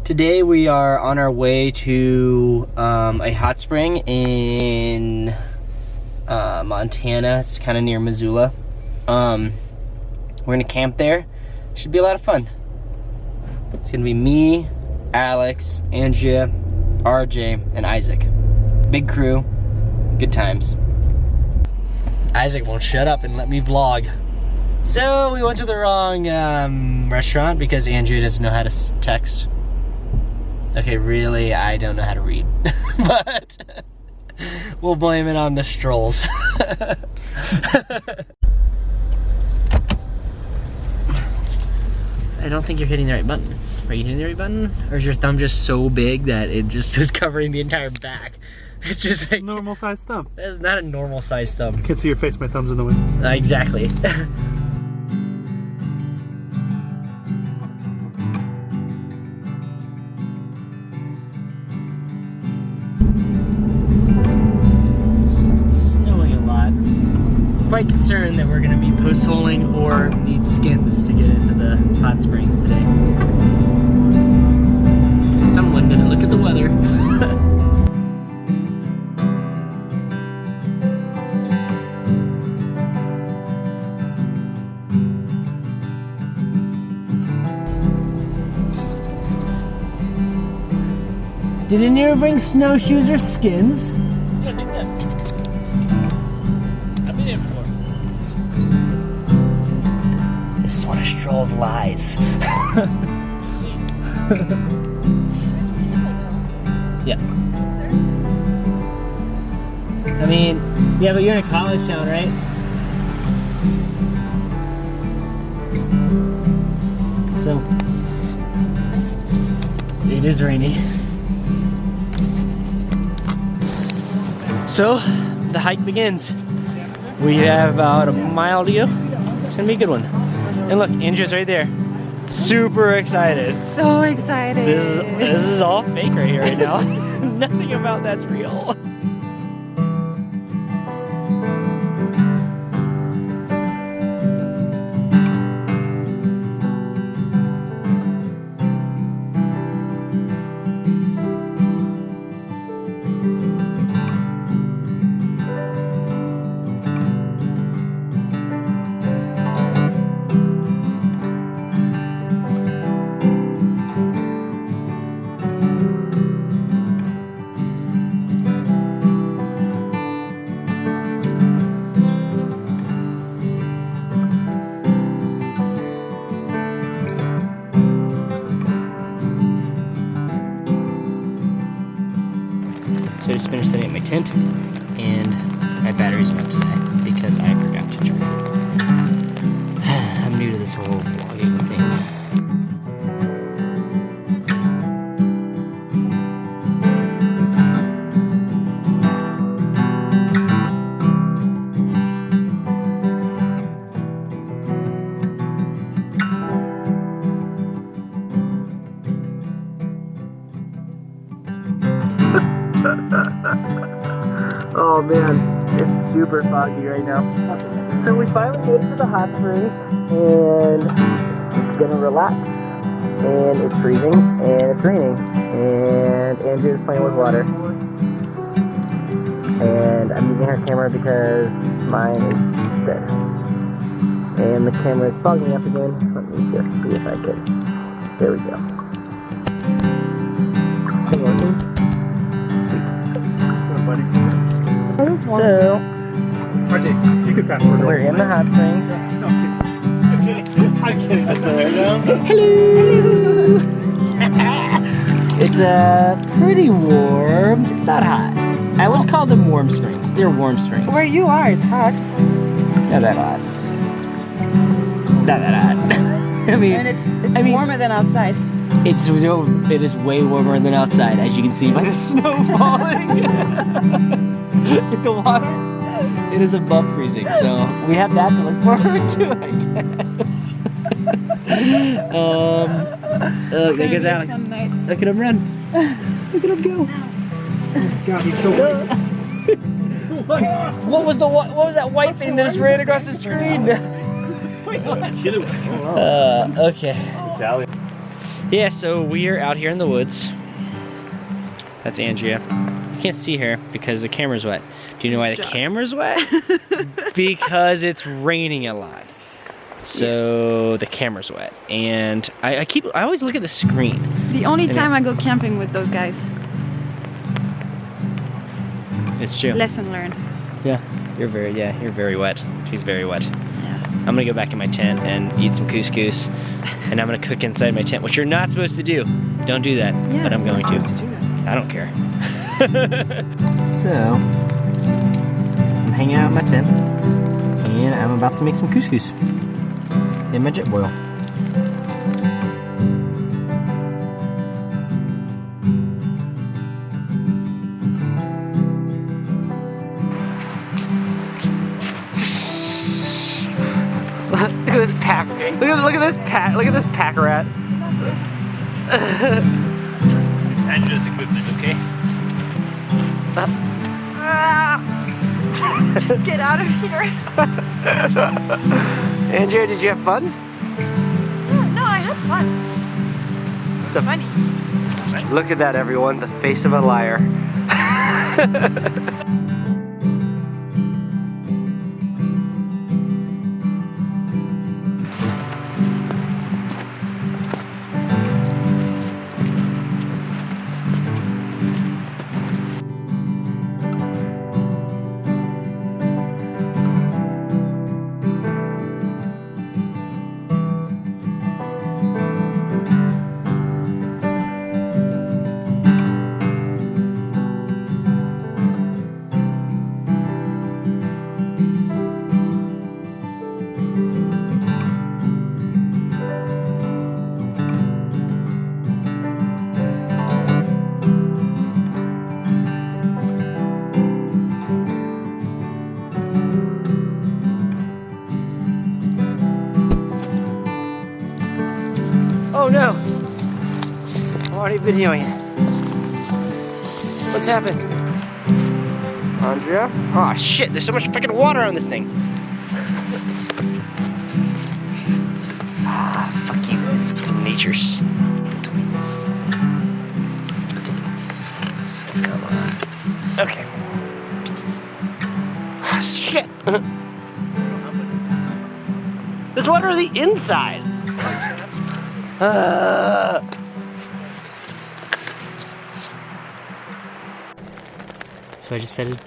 Today we are on our way to a hot spring in Montana. It's kind of near Missoula. We're gonna camp there. Should be a lot of fun. It's gonna be me, Alex, Andrea, RJ, and Isaac. Big crew, good times. Isaac won't shut up and let me vlog. So we went to the wrong restaurant because Andrea doesn't know how to text. Okay, really, I don't know how to read, but we'll blame it on the strolls. I don't think you're hitting the right button. Are you hitting the right button? Or is your thumb just so big that it just is covering the entire back? It's just like... normal sized thumb. That's not a normal sized thumb. I can't see your face, my thumb's in the way. Exactly. Quite concerned that we're going to be post-holing or need skins to get into the hot springs today. Someone didn't look at the weather. Did anyone bring snowshoes or skins? Yeah, I think that. I've been here before. This is one of Stroll's lies. Yeah. I mean, yeah, but you're in a college town, right? So, it is rainy. So, the hike begins. We have about a mile to go. It's gonna be a good one. And look, Andrea's right there. Super excited. So excited. This is all fake right here right now. Nothing about that's real. So I just finished setting up my tent, and my batteries went today because I forgot to charge it. I'm new to this whole vlogging thing. Oh man, it's super foggy right now. So we finally made it to the hot springs, and it's gonna relax. And it's freezing, and it's raining, and Andrew's playing with water. And I'm using her camera because mine is dead. And the camera is fogging up again. Let me just see if I can. There we go. Is it working? So, you could pass over. we're in the hot springs. No, I'm kidding. Hello! It's pretty warm. It's not hot. I would call them warm springs. They're warm springs. Where you are, it's hot. Not that hot. Not that hot. I mean, And it's warmer than outside. it is way warmer than outside, as you can see by the snow falling. The water, it is above freezing, so we have that to look forward to, I guess. There goes Alex. Look at him run. Look at him go. God, he's so What was that white thing that just ran across the screen? What's going on? Okay. Italian. Yeah, so we are out here in the woods. That's Andrea. You can't see her because the camera's wet. Do you know why the camera's wet? Because it's raining a lot. So the camera's wet. And I always look at the screen. The only time I go camping with those guys. It's true. Lesson learned. Yeah, you're very wet. She's very wet. Yeah. I'm gonna go back in my tent and eat some couscous. And I'm gonna cook inside my tent, which you're not supposed to do. Don't do that, Yeah, but I'm going to. do that. I don't care. So, I'm hanging out in my tent, and I'm about to make some couscous in my jet boil. Look at this pack. Look at this pack rat. It's Andrew's equipment, okay? Just get out of here. Andrea, did you have fun? Yeah, no, I had fun. It's funny. Look at that, everyone. The face of a liar. Oh no! I'm already videoing it. What's happened? Andrea? Oh shit, there's so much freaking water on this thing. Ah, fuck you. Nature's. Come on. Okay. Ah, shit! There's water on the inside! So I just said it.